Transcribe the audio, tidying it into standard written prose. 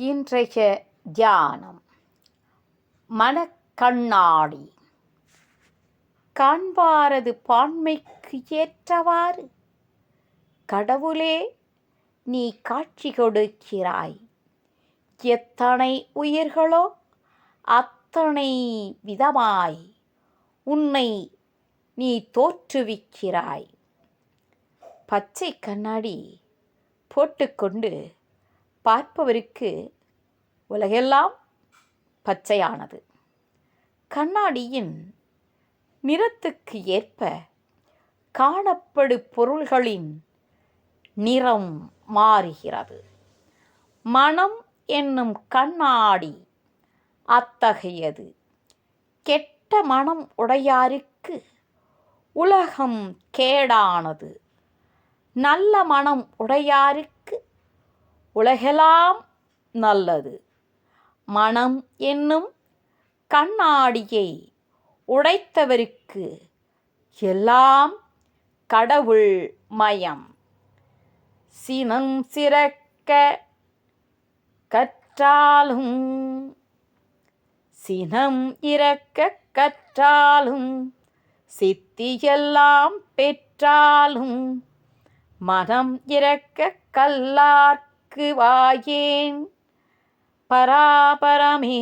இன்றைய தியானம் மனக்கண்ணாடி. காண்பாரது பான்மைக்கு ஏற்றவாறு கடவுளே நீ காட்சி கொடுக்கிறாய். எத்தனை உயிர்களோ அத்தனை விதமாய் உன்னை நீ தோற்றுவிக்கிறாய். பச்சை கண்ணாடி போட்டுக்கொண்டு பார்ப்பவருக்கு உலகெல்லாம் பச்சையானது. கண்ணாடியின் நிறத்துக்கு ஏற்ப காணப்படு பொருள்களின் நிறம் மாறுகிறது. மனம் என்னும் கண்ணாடி அத்தகையது. கெட்ட மனம் உடையாருக்கு உலகம் கேடானது. நல்ல மனம் உடையாருக்கு உலகெல்லாம் நல்லது. மனம் என்னும் கண்ணாடியை உடைத்தவருக்கு எல்லாம் கடவுள் மயம். சினம் சிறக்க கற்றாலும் சினம் இறக்க கற்றாலும் சித்தியெல்லாம் பெற்றாலும் மனம் இறக்க கல்லார்க்கு வாயேன் பராபரமே.